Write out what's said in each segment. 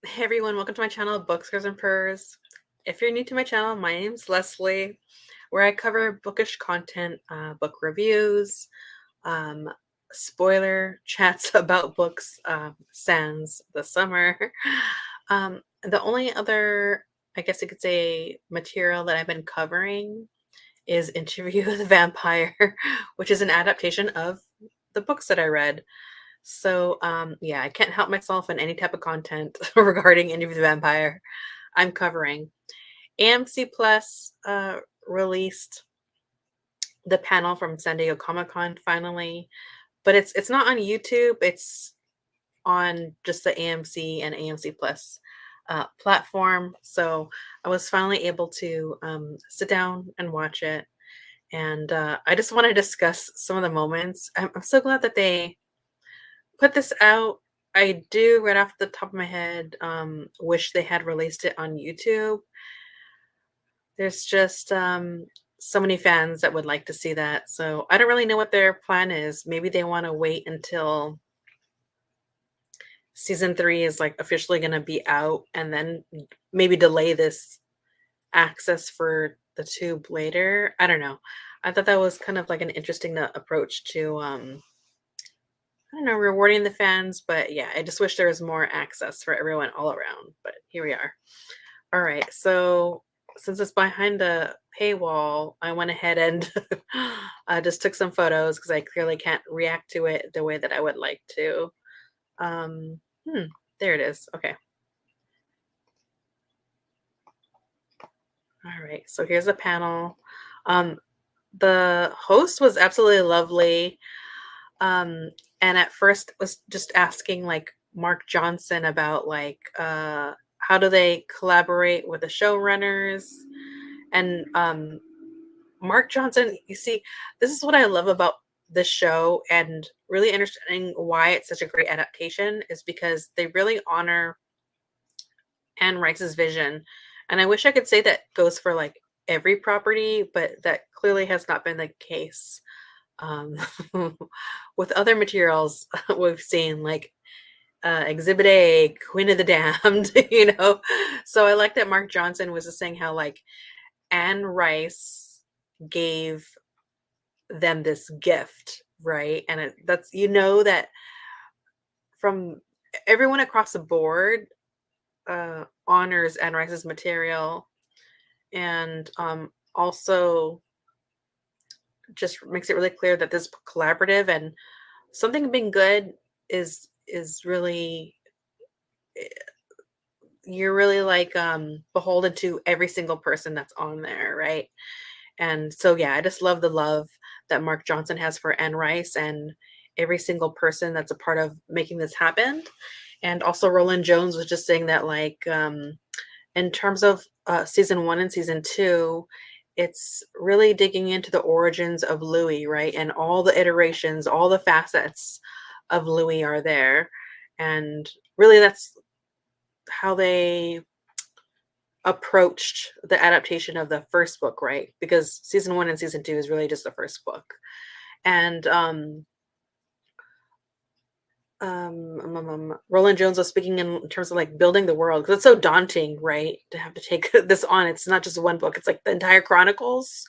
Hey everyone, welcome to my channel, Books, Scars, and Purrs. If you're new to my channel, my name's Leslie, where I cover bookish content, book reviews, um, spoiler chats about books, sans the summer. The only other, I guess you could say, material that I've been covering is Interview with the Vampire, which is an adaptation of the books that I read. So, yeah, I can't help myself in any type of content regarding Interview with the Vampire I'm covering. AMC Plus released the panel from San Diego Comic Con finally, but it's not on YouTube. It's on just the AMC and AMC Plus platform. So I was finally able to sit down and watch it, and I just want to discuss some of the moments. I'm so glad that they put this out. I do, right off the top of my head, wish they had released it on YouTube. There's just so many fans that would like to see that. So I don't really know what their plan is. Maybe they want to wait until season 3 is like officially going to be out and then maybe delay this access for the tube later. I don't know. I thought that was kind of like an interesting approach to I don't know, rewarding the fans, but yeah, I just wish there was more access for everyone all around, but here we are. All right, so since it's behind a paywall, I went ahead and just took some photos because I clearly can't react to it the way that I would like to. Um, hmm, there it is. Okay. All right, so here's the panel. Um, the host was absolutely lovely. And at first was just asking like Mark Johnson about like how do they collaborate with the showrunners and Mark Johnson, you see, this is what I love about this show and really understanding why it's such a great adaptation is because they really honor Anne Rice's vision. And I wish I could say that goes for like every property, but that clearly has not been the case. Um, with other materials we've seen, like Exhibit A, Queen of the Damned, you know. So I like that Mark Johnson was just saying how like Anne Rice gave them this gift, right? And that's that from everyone across the board honors Anne Rice's material and also just makes it really clear that this collaborative and something being good is really you're really like beholden to every single person that's on there, right? And so yeah, I just love the love that Mark Johnson has for Anne Rice and every single person that's a part of making this happen. And also Roland Jones was just saying that like in terms of season 1 and season 2, it's really digging into the origins of Louis, right? And all the iterations, all the facets of Louis are there. And really that's how they approached the adaptation of the first book, right? Because season 1 and season 2 is really just the first book. And Roland Jones was speaking in terms of like building the world because it's so daunting, right? To have to take this on. It's not just one book, it's like the entire chronicles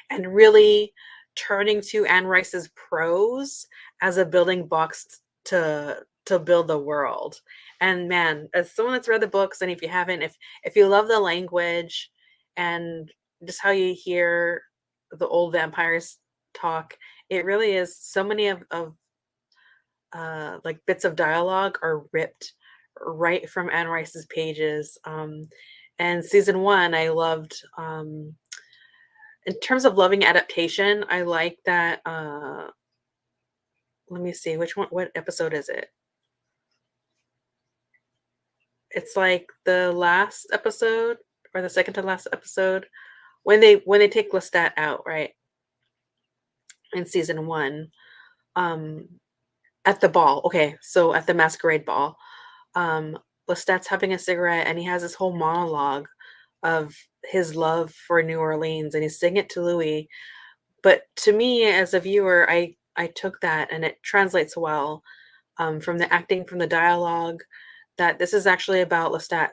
and really turning to Anne Rice's prose as a building blocks to build the world. And man, as someone that's read the books, and if you haven't, if you love the language and just how you hear the old vampires talk, it really is so many of like bits of dialogue are ripped right from Anne Rice's pages. And season 1, I loved in terms of loving adaptation, I like that let me see what episode is it? It's like the last episode or the second to last episode when they take Lestat out, right? In season 1. Um at the ball. Okay, so at the masquerade ball. Lestat's having a cigarette and he has this whole monologue of his love for New Orleans and he's singing it to Louis. But to me as a viewer, I took that and it translates well from the acting, from the dialogue. that this is actually about Lestat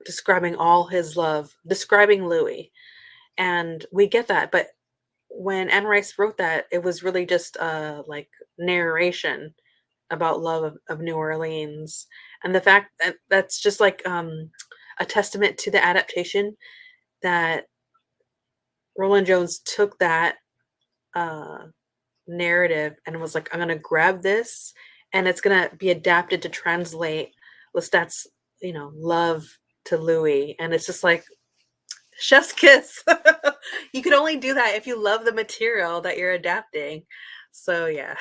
describing all his love, describing Louis, and we get that. But when Anne Rice wrote that, it was really just like narration about love of New Orleans, and the fact that that's just like a testament to the adaptation that Roland Jones took that uh, narrative and was like, I'm gonna grab this, and it's gonna be adapted to translate Lestat's, love to Louis, and it's just like chef's kiss. You can only do that if you love the material that you're adapting. So yeah.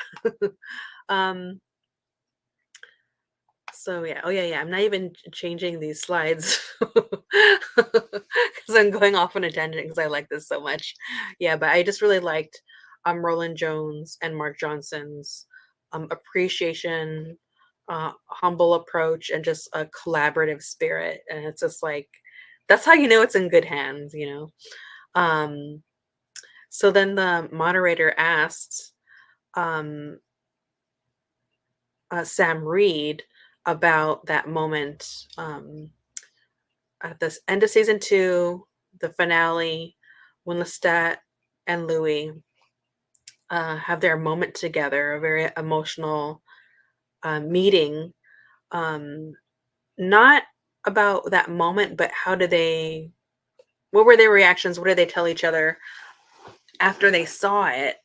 um So yeah, oh yeah, yeah. I'm not even changing these slides because I'm going off on a tangent because I like this so much. Yeah, but I just really liked Roland Jones and Mark Johnson's appreciation, humble approach, and just a collaborative spirit. And it's just like that's how you know it's in good hands. Um, so then the moderator asked um, Sam Reed about that moment at the end of season 2, the finale, when Lestat and Louis have their moment together, a very emotional meeting. Um, not about that moment, but what were their reactions? What did they tell each other after they saw it?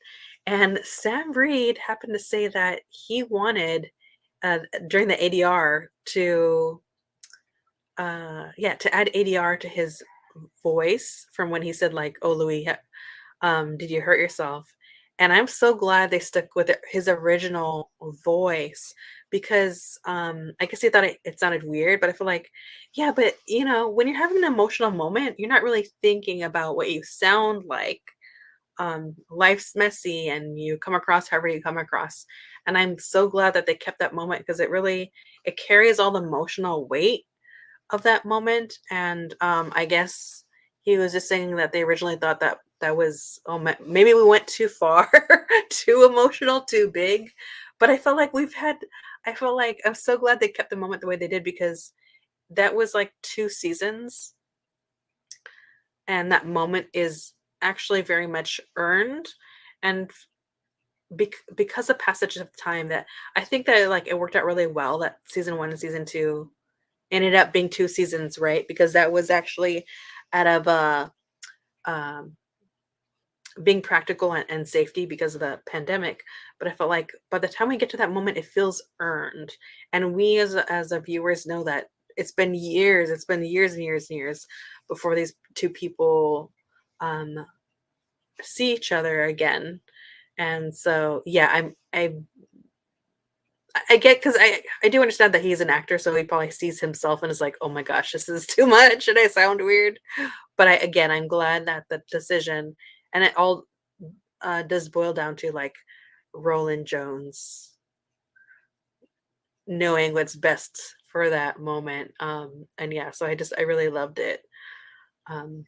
And Sam Reed happened to say that he wanted during the ADR to add ADR to his voice from when he said like, "Oh, Louis, did you hurt yourself?" And I'm so glad they stuck with his original voice because I guess he thought it sounded weird, but I feel like, yeah, but when you're having an emotional moment, you're not really thinking about what you sound like. Life's messy and you come across however you come across. And I'm so glad that they kept that moment because it carries all the emotional weight of that moment. And I guess he was just saying that they originally thought that that was, oh, maybe we went too far, too emotional, too big. But I felt like I'm so glad they kept the moment the way they did because that was like 2 seasons, and that moment is actually very much earned. And because of passage of time, that I think that like it worked out really well that season 1 and season 2 ended up being 2 seasons, right? Because that was actually out of um, being practical and safety because of the pandemic. But I felt like by the time we get to that moment, it feels earned, and we as a viewers know that it's been years and years and years before these two people um, see each other again. And so yeah, I get because I do understand that he's an actor, so he probably sees himself and is like, "Oh my gosh, this is too much," and I sound weird. But I'm glad that the decision and it all does boil down to like Roland Jones knowing what's best for that moment. And yeah, so I really loved it. Um,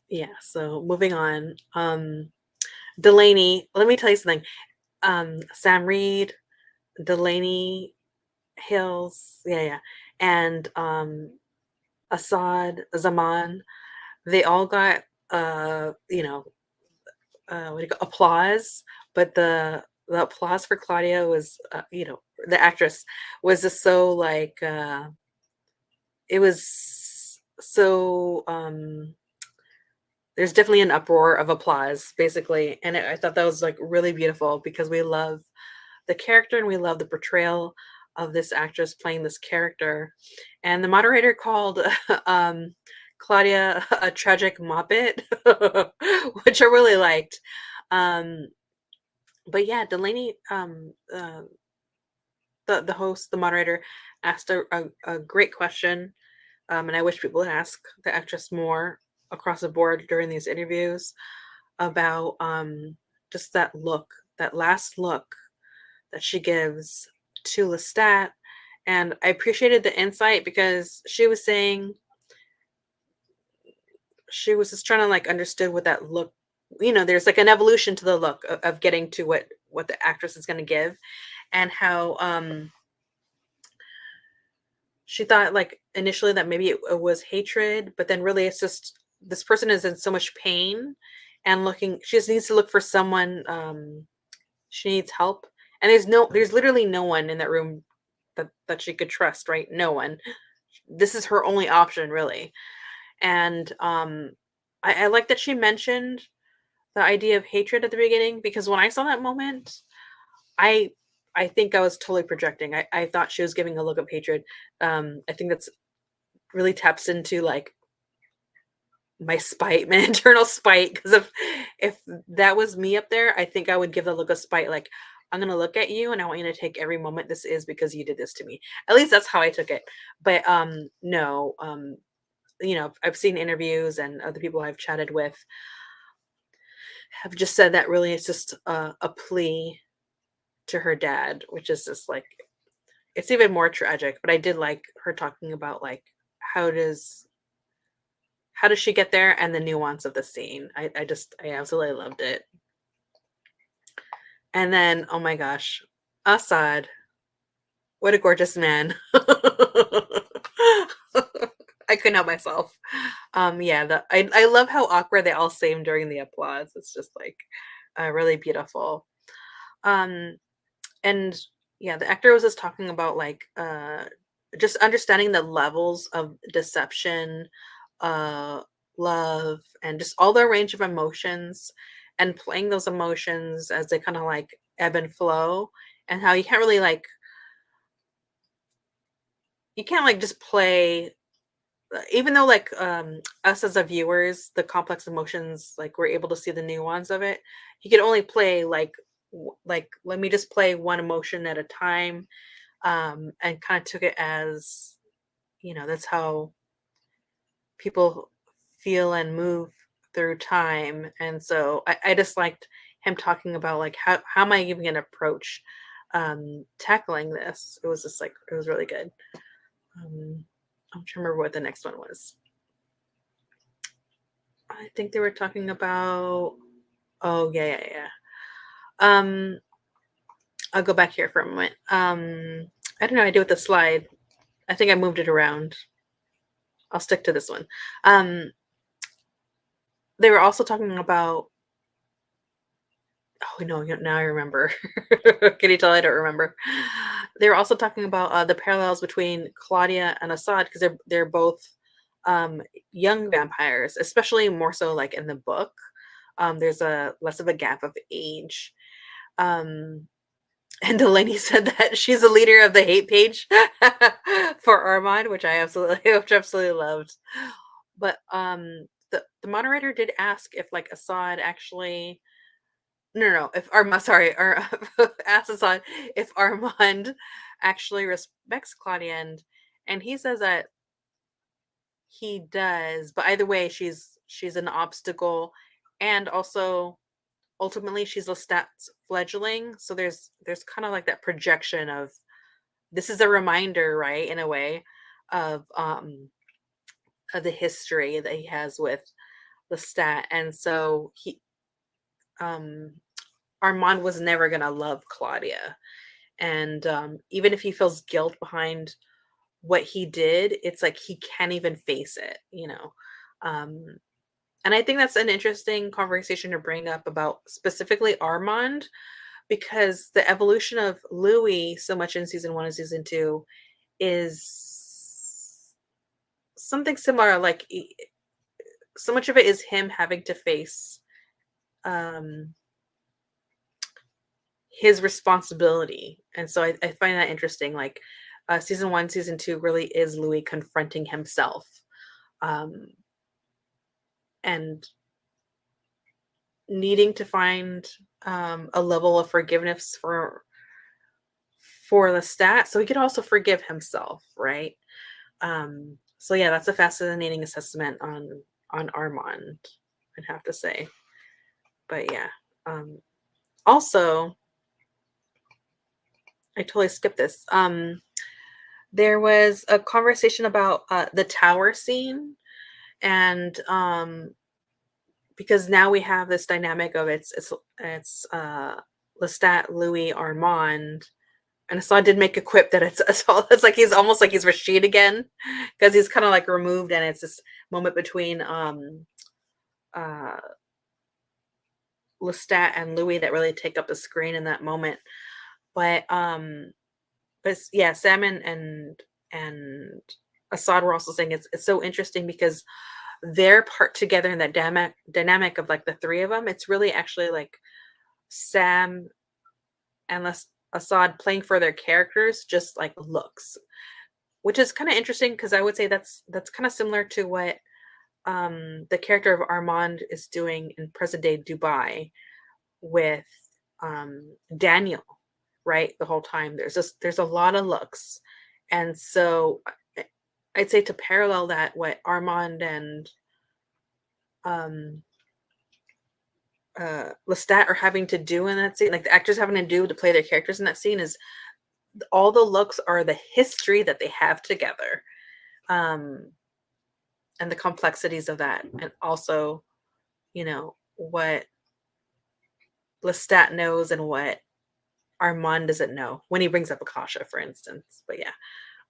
yeah. So moving on, Delaney. Let me tell you something. Sam Reed, Delaney Hills, yeah, yeah, and Assad Zaman, they all got what do you call applause, but the applause for Claudia was the actress was just so like it was so there's definitely an uproar of applause basically, and I thought that was like really beautiful because we love the character and we love the portrayal of this actress playing this character. And the moderator called Claudia a tragic moppet, which I really liked. Um, but yeah, Delaney, the host, the moderator, asked a great question, and I wish people would ask the actress more across the board during these interviews about just that look, that last look that she gives to Lestat. And I appreciated the insight because she was saying she was just trying to like understood what that look, there's like an evolution to the look of getting to what the actress is going to give, and how she thought like initially that maybe it was hatred, but then really it's just this person is in so much pain and looking she just needs to look for someone she needs help. And there's literally no one in that room that she could trust, right? No one. This is her only option really. And I like that she mentioned the idea of hatred at the beginning because when I saw that moment, I I think I was totally projecting. I thought she was giving a look of hatred. I think that's really taps into like my spite, my internal spite. Because if that was me up there, I think I would give the look of spite. Like I'm gonna look at you, and I want you to take every moment this is because you did this to me. At least that's how I took it. But no, I've seen interviews and other people I've chatted with have just said that really it's just a plea to her dad, which is just like it's even more tragic. But I did like her talking about like how does how does she get there and the nuance of the scene. I absolutely loved it. And then oh my gosh, Assad, what a gorgeous man. I couldn't help myself. Yeah, I love how awkward they all seem during the applause. It's just like really beautiful. Um, and yeah, the actor was just talking about like just understanding the levels of deception, uh love, and just all the range of emotions and playing those emotions as they kind of like ebb and flow, and how you can't like just play even though like us as a viewers the complex emotions like we're able to see the nuance of it. You can only play like like let me just play one emotion at a time, and kind of took it as that's how people feel and move through time. And so I just liked him talking about like how am I even gonna approach tackling this. It was just like it was really good. I'm trying to remember what the next one was. I think they were talking about oh yeah. Um I'll go back here for a moment. I don't know what I did with the slide. I think I moved it around. I'll stick to this one. Um they were also talking about oh no, now I remember. Can you tell I don't remember? They were also talking about the parallels between Claudia and Assad because they're both um, young vampires, especially more so like in the book. There's a less of a gap of age. Um, and Delaney said that she's the leader of the hate page for Armand, which I absolutely loved. But the moderator did ask if like Assad actually no, if Armand, sorry, or asked Assad if Armand actually respects Claudia, and he says that he does, but either way, she's an obstacle, and also ultimately she's Lestat's fledgling. So there's kind of like that projection of this is a reminder, right, in a way, of of the history that he has with Lestat, and so he um Armand was never gonna love Claudia. And even if he feels guilt behind what he did, it's like he can't even face it. Um, and I think that's an interesting conversation to bring up about specifically Armand, because the evolution of Louis, so much in season one and season two, is something similar. Like so much of it is him having to face um, his responsibility. And so I find that interesting. Like season one, season two really is Louis confronting himself, um, and needing to find a level of forgiveness for Lestat, so he could also forgive himself, right? So yeah, that's a fascinating assessment on Armand, I'd have to say. But yeah, also I totally skipped this. There was a conversation about the tower scene, and because now we have this dynamic of it's Lestat, Louis, Armand, And Assad did make a quip that it's like he's almost like he's Rashid again, because he's kind of like removed, and it's this moment between uh Lestat and Louis that really take up the screen in that moment. But yeah, Sam and Assad were also saying it's so interesting because their part together in that dynamic of like the three of them, it's really actually like Sam and Assad playing for their characters, just like looks, which is kind of interesting because I would say that's kind of similar to what the character of Armand is doing in present day Dubai with Daniel, right? The whole time there's a lot of looks, and so I'd say to parallel that, what Armand and um Lestat are having to do in that scene, like the actors having to do to play their characters in that scene, is all the looks are the history that they have together, um, and the complexities of that, and also, what Lestat knows and what Armand doesn't know when he brings up Akasha, for instance. But yeah,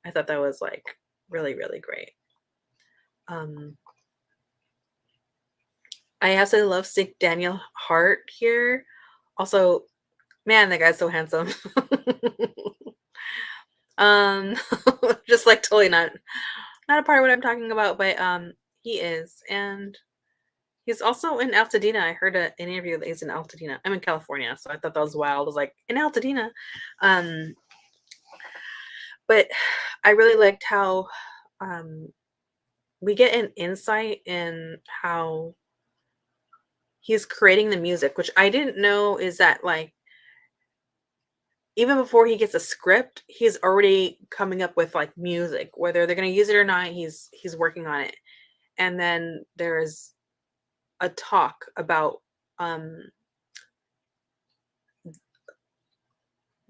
I thought that was like really, really great. Um, I absolutely love seeing Daniel Hart here. Also, man, that guy's so handsome. um, just like totally not a part of what I'm talking about, but he is, and he's also in Altadena. I heard an interview that he's in Altadena. I'm in California, so I thought that was wild. I was like, in Altadena. Um, but I really liked how um, we get an insight in how he's creating the music, which I didn't know is that like even before he gets a script, he's already coming up with like music, whether they're going to use it or not. He's working on it, and then there's a talk about um,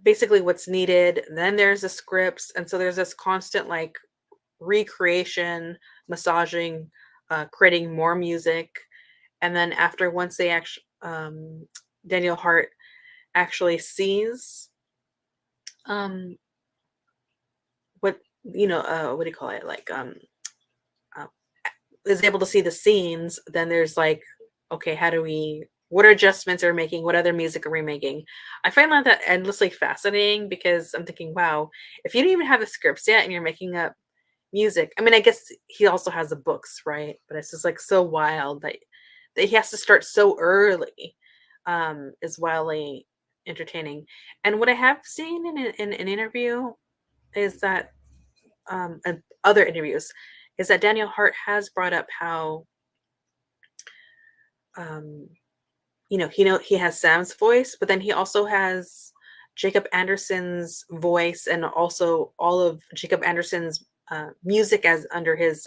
basically what's needed. Then there's the scripts, and so there's this constant like recreation, massaging, creating more music, and then after once they actually Daniel Hart actually sees um what what do you call it, like uh, is able to see the scenes, then there's like, okay, how do we, what adjustments are we making, what other music are we making? I find that endlessly fascinating because I'm thinking, wow, if you don't even have the scripts yet and you're making up music, I mean, I guess he also has the books, right? But it's just like so wild that he has to start so early, is wildly entertaining. And what I have seen in an interview is that and other interviews is that Daniel Hart has brought up how um he has Sam's voice, but then he also has Jacob Anderson's voice and also all of Jacob Anderson's music as under his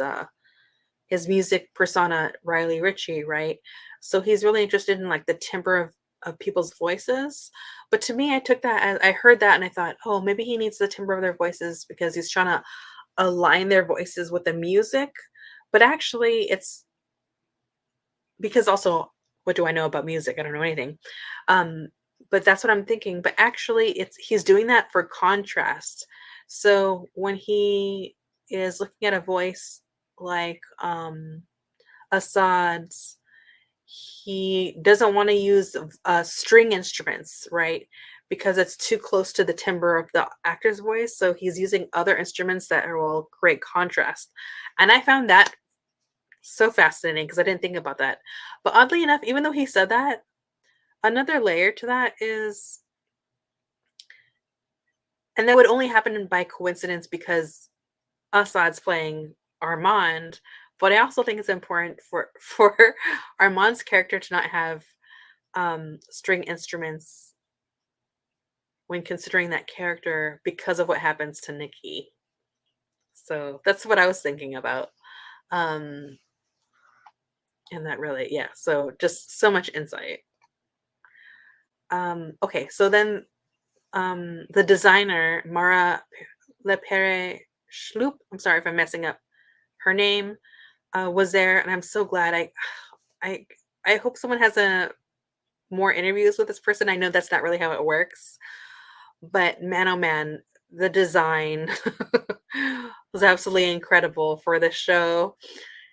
music persona, Riley Ritchie, right? So he's really interested in like the timbre of people's voices. But to me, I took that as, I heard that and I thought, oh, maybe he needs the timbre of their voices because he's trying to align their voices with the music. But actually, it's because also, what do I know about music? I don't know anything. Um, but that's what I'm thinking. But actually, he's doing that for contrast. So when he is looking at a voice like Assad's, he doesn't want to use string instruments, right? Because it's too close to the timbre of the actor's voice. So he's using other instruments that will create contrast. And I found that so fascinating because I didn't think about that. But oddly enough, even though he said that, another layer to that is, and that would only happen by coincidence because Assad's playing Armand. But I also think it's important for Armand's character to not have string instruments when considering that character because of what happens to Nikki. So that's what I was thinking about. Um, and that really, yeah. So just so much insight. Okay, so then the designer Mara Lepere Schloop, I'm sorry if I'm messing up her name, was there, and I'm so glad. I I hope someone has a more interviews with this person. I know that's not really how it works, But man, oh man, the design was absolutely incredible for this show.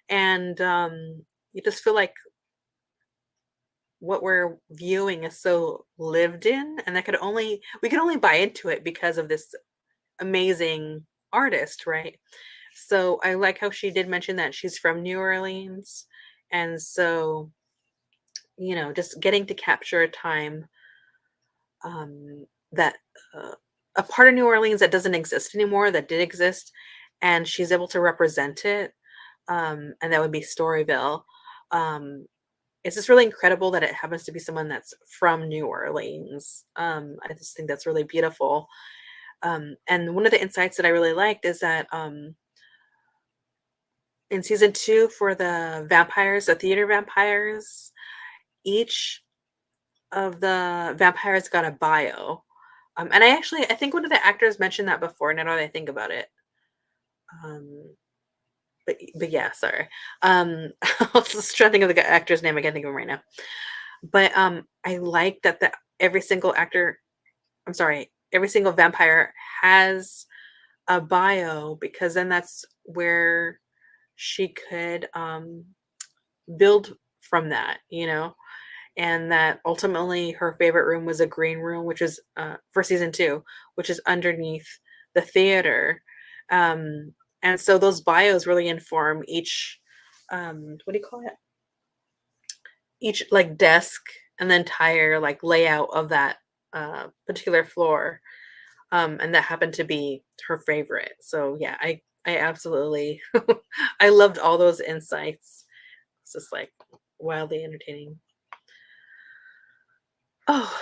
And you just feel like what we're viewing is so lived in, and that could only we could only buy into it because of this amazing artist, right? So I like how she did mention that she's from New Orleans. And so, just getting to capture a time, that a part of New Orleans that doesn't exist anymore, that did exist, and she's able to represent it, and that would be Storyville. Um, it's just really incredible that it happens to be someone that's from New Orleans. I just think that's really beautiful. And one of the insights that I really liked is that in season 2 for the vampires, the theater vampires, each of the vampires got a bio. And I think one of the actors mentioned that before, now that I think about it. Um, but yeah, sorry. I was just trying to think of the actor's name. I can't think of him right now. But I like that every single actor, I'm sorry, every single vampire has a bio, because then that's where she could build from that, and that ultimately her favorite room was a green room, which is for season 2, which is underneath the theater. Um, and so those bios really inform each, what do you call it? Each like desk and the entire like layout of that particular floor. And that happened to be her favorite. So yeah, I absolutely I loved all those insights. It's just like wildly entertaining. Oh,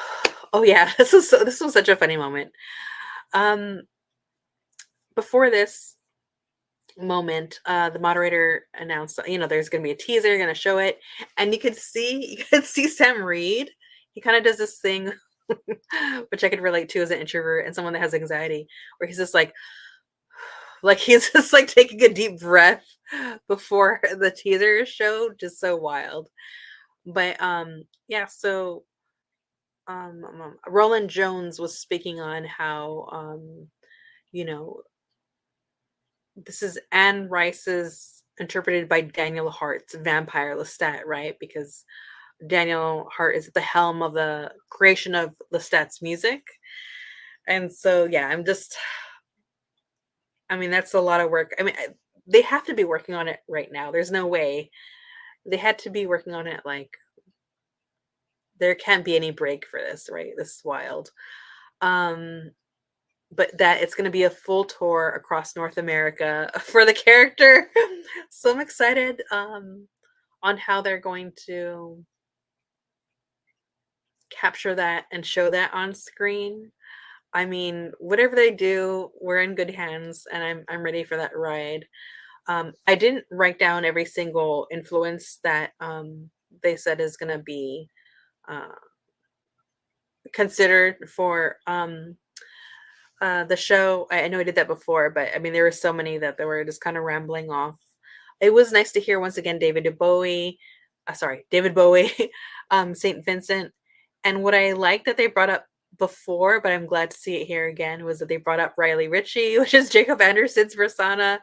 oh yeah, this was such a funny moment. Um, Before this moment, the moderator announced, there's going to be a teaser, going to show it, and you could see Sam Reed. He kind of does this thing, which I could relate to as an introvert and someone that has anxiety, where he's just like he's just like taking a deep breath before the teaser is showed, just so wild. But yeah, so Roland Jones was speaking on how you know this is Anne Rice's interpreted by Daniel Hart's Vampire Lestat, right? Because Daniel Hart is at the helm of the creation of Lestat's music. And so yeah, I mean that's a lot of work. I mean they have to be working on it right now. There's no way. They had to be working on it, like there can't be any break for this, right? This is wild. Um but that it's going to be a full tour across North America for the character. So I'm excited on how they're going to capture that and show that on screen. I mean, whatever they do, we're in good hands, and I'm ready for that ride. I didn't write down every single influence that they said is going to be uh, considered for the show. I know I did that before, but I mean, there were so many that they were just kind of rambling off. It was nice to hear once again David Bowie, Saint Vincent, and what I like that they brought up before, but I'm glad to see it here again, was that they brought up Riley Ritchie, which is Jacob Anderson's persona,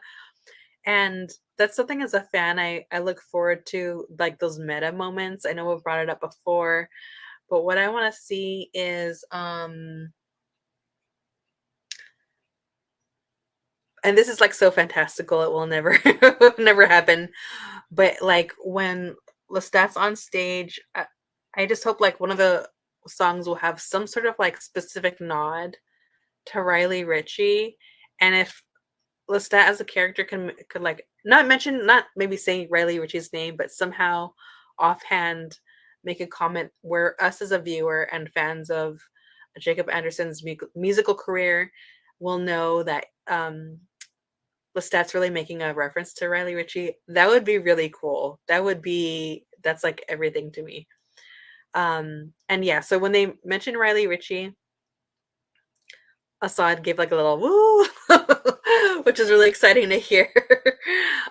and that's something as a fan I look forward to, like those meta moments. I know we've brought it up before, but what I want to see is and this is like so fantastical it will never never happen, but like when Lestat's on stage, I just hope like one of the songs will have some sort of like specific nod to Riley Ritchie. And if Lestat as a character could like not mention, not maybe saying Riley Ritchie's name, but somehow offhand make a comment where us as a viewer and fans of Jacob Anderson's musical career will know that Lestat's really making a reference to Riley Ritchie, that would be really cool. That's like everything to me. And yeah, so when they mentioned Riley Ritchie, Assad gave like a little woo, which is really exciting to hear.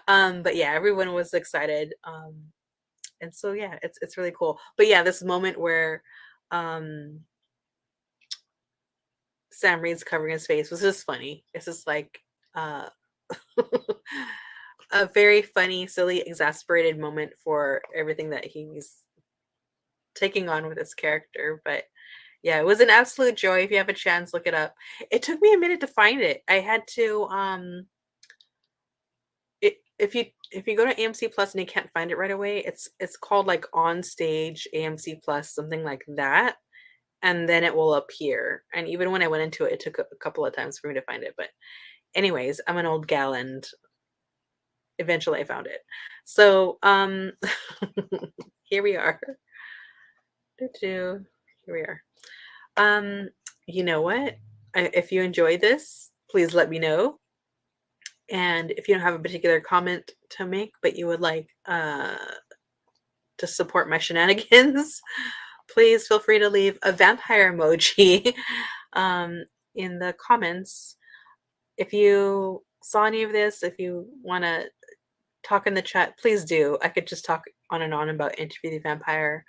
But yeah, everyone was excited. And so yeah, it's really cool. But yeah, this moment where um Sam Reed's covering his face was just funny. It's just like uh a very funny, silly, exasperated moment for everything that he's taking on with his character. But yeah, it was an absolute joy. If you have a chance, look it up. It took me a minute to find it. I had to if you go to AMC Plus and you can't find it right away, it's called like On Stage AMC Plus, something like that. And then it will appear. And even when I went into it, it took a couple of times for me to find it. But anyways, I'm an old gal and eventually I found it. So here we are. Here we are. Um, you know what? If you enjoyed this, please let me know. And if you don't have a particular comment to make, but you would like to support my shenanigans, please feel free to leave a vampire emoji um, in the comments. If you saw any of this, if you want to talk in the chat, please do. I could just talk on and on about Interview the Vampire.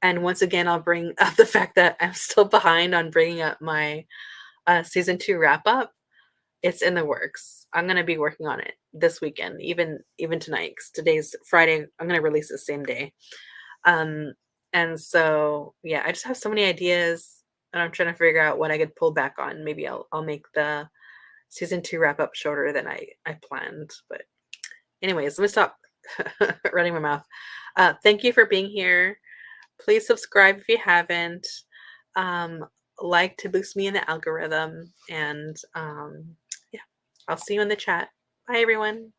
And once again, I'll bring up the fact that I'm still behind on bringing up my season 2 wrap up. It's in the works. I'm gonna be working on it this weekend, even tonight. 'Cause today's Friday. I'm gonna release the same day. Um, and so yeah, I just have so many ideas, and I'm trying to figure out what I could pull back on. Maybe I'll make the season 2 wrap up shorter than I planned. But anyways, let me stop running my mouth. Thank you for being here. Please subscribe if you haven't. Um, like to boost me in the algorithm. And yeah, I'll see you in the chat. Bye, everyone.